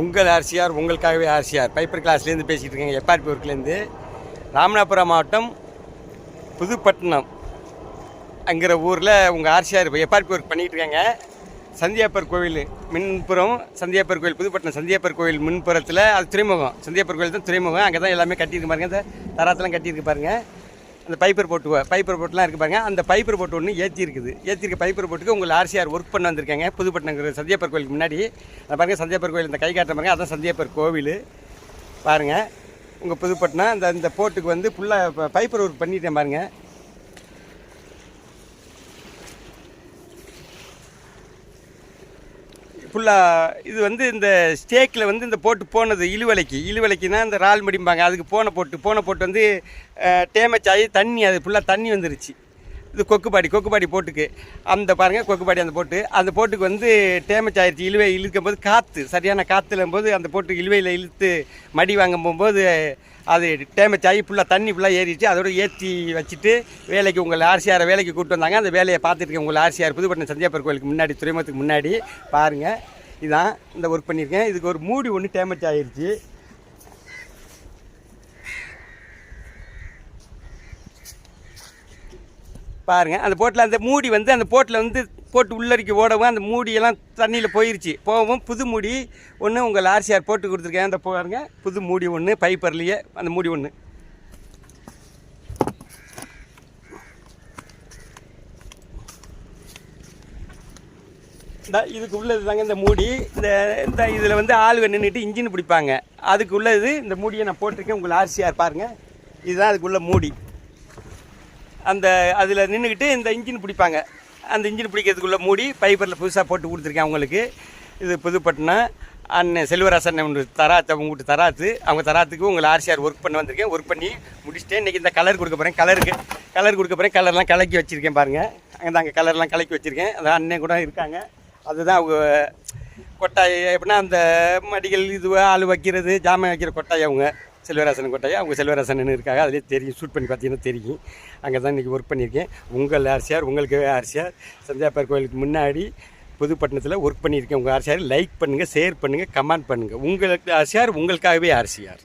உங்கள் ஆர்சிஆர் உங்களுக்காகவே RCR piper கிளாஸ்லேருந்து பேசிகிட்டு இருக்கேங்க. எப்ஆர்பி ஒர்க்லேருந்து ராமநாதபுரம் மாவட்டம் புதுப்பட்டினம் அங்கிற ஊரில் உங்கள் ஆர்சிஆர் இப்போ எப்ஆர்பி ஒர்க் பண்ணிகிட்டு இருக்காங்க. சந்தியாப்பர் கோவில் மின்புறம், சந்தியாப்பர் கோவில் புதுப்பட்டினம் சந்தியாப்பர் கோவில் மின்புறத்தில் அது துறைமுகம். சந்தியாப்பர் கோவில் தான் துறைமுகம். அங்கே தான் எல்லாமே கட்டியிருக்கு பாருங்கள். இந்த தராத்தெல்லாம் கட்டியிருக்கு பாருங்கள். அந்த பைப்பர் போட்டுலாம் இருக்குது பாருங்கள். அந்த பைப்பர் போட்டு ஒன்று ஏற்றிருக்க பைப்பர் போட்டுக்கு உங்கள் ஆர்சிஆர் ஒர்க் பண்ண வந்திருக்காங்க. புதுப்பட்டினம் சந்தியாப்பர் கோவிலுக்கு முன்னாடி அதை பாருங்கள். சந்தியாப்பர் கோவில் இந்த கை காட்டுற பாருங்கள். அதான் சந்தியாப்பர் கோவில் பாருங்கள். உங்கள் புதுப்பட்டினம் இந்த போட்டுக்கு வந்து ஃபுல்லாக பைப்பர் ஒர்க் பண்ணிட்டேன் பாருங்கள். ஃபுல்லாக இது வந்து இந்த ஸ்டேக்கில் வந்து இந்த போட்டு போனது இழுவலைக்குன்னா இந்த ரால் மடிம்பாங்க. அதுக்கு போன போட்டு வந்து டேமேஜ் ஆகி அது ஃபுல்லாக தண்ணி வந்துருச்சு. இது கொக்குப்பாடி போட்டுக்கு அந்த பாருங்கள். கொக்குப்பாடி அந்த போட்டுக்கு வந்து டேமேஜ் ஆகிடுச்சு. இழுக்கும் போது சரியான காற்றுலும் போது அந்த போட்டு இழுவையில் இழுத்து மடி வாங்க போகும்போது அது டேமேஜ் ஆகி தண்ணி ஃபுல்லாக ஏறிடுச்சு. அதோட ஏற்றி வச்சுட்டு வேலைக்கு உங்கள் ஆர்சிஆரை வேலைக்கு கூப்பிட்டு வந்தாங்க. அந்த வேலையை பார்த்துருக்கேன். உங்கள் ஆர்சிஆர் புதுப்பட்டினம் சந்தியாப்பர் கோயிலுக்கு முன்னாடி துறைமுகத்துக்கு முன்னாடி பாருங்கள். இதான் இந்த ஒர்க் பண்ணியிருக்கேன். இதுக்கு ஒரு மூடி ஒன்று டேமேஜ் ஆகிடுச்சு. பாருங்கள். அந்த மூடி வந்து அந்த போட்டில் வந்து போட்டு உள்ளரிக்கி ஓடவும் அந்த மூடியெல்லாம் தண்ணியில் போகவும் புது மூடி ஒன்று உங்கள் ஆர்சிஆர் போட்டு கொடுத்துருக்கேன். அந்த பாருங்க, புது மூடி ஒன்று பைப்பர்லேயே அந்த மூடி ஒன்று. இதுக்கு உள்ளது தாங்க இந்த மூடி. இந்த இதில் வந்து ஆளுங்க நின்றுட்டு இன்ஜின் பிடிப்பாங்க. அதுக்கு உள்ளது இந்த மூடியை நான் போட்டிருக்கேன். உங்கள் ஆர்சிஆர் பாருங்கள். இதுதான் அதுக்குள்ள மூடி. அதில் நின்றுக்கிட்டு இந்த இன்ஜின் பிடிப்பாங்க. அந்த இன்ஜின் பிடிக்கிறதுக்குள்ள மூடி பைப்பரில் புதுசாக போட்டு கொடுத்துருக்கேன் உங்களுக்கு. இது புதுப்பட்டினம் அண்ணன் செல்வராசன் ஒன்று தராத்து, அவங்க வீட்டு தராத்து. அவங்க தராத்துக்கு உங்கள் ஆர்சிஆர் ஒர்க் பண்ண வந்திருக்கேன். ஒர்க் பண்ணி முடிச்சுட்டு இன்றைக்கி இந்த கலர் கொடுக்க போகிறேன். கலர் கொடுக்க போகிறேன். கலர்லாம் கலக்கி வச்சுருக்கேன் பாருங்கள். அங்கே கலர்லாம் கலக்கி வச்சுருக்கேன். அதான் அண்ணன் கூட இருக்காங்க. அதுதான் அவங்க கொட்டாய். எப்படின்னா அந்த மடிகள் ஆள் வைக்கிறது ஜாமான் வைக்கிற கொட்டாய் அவங்க செல்வராசன் கொட்டாய். அவங்க செல்வராசன் இருக்காங்க. அதிலே தெரியும். ஷூட் பண்ணி பார்த்தீங்கன்னா தெரியும். அங்கே தான் இன்றைக்கி ஒர்க் பண்ணியிருக்கேன். உங்கள் ஆர்சிஆர் உங்களுக்காகவே ஆர்சிஆர் சந்தியாப்பர் கோயிலுக்கு முன்னாடி புதுப்பட்டினத்தில் ஒர்க் பண்ணியிருக்கேன். உங்கள் ஆர்சிஆர் லைக் பண்ணுங்கள், ஷேர் பண்ணுங்கள், கமெண்ட் பண்ணுங்கள். உங்களுக்கு ஆர்சிஆர் உங்களுக்காகவே ஆர்சிஆர்.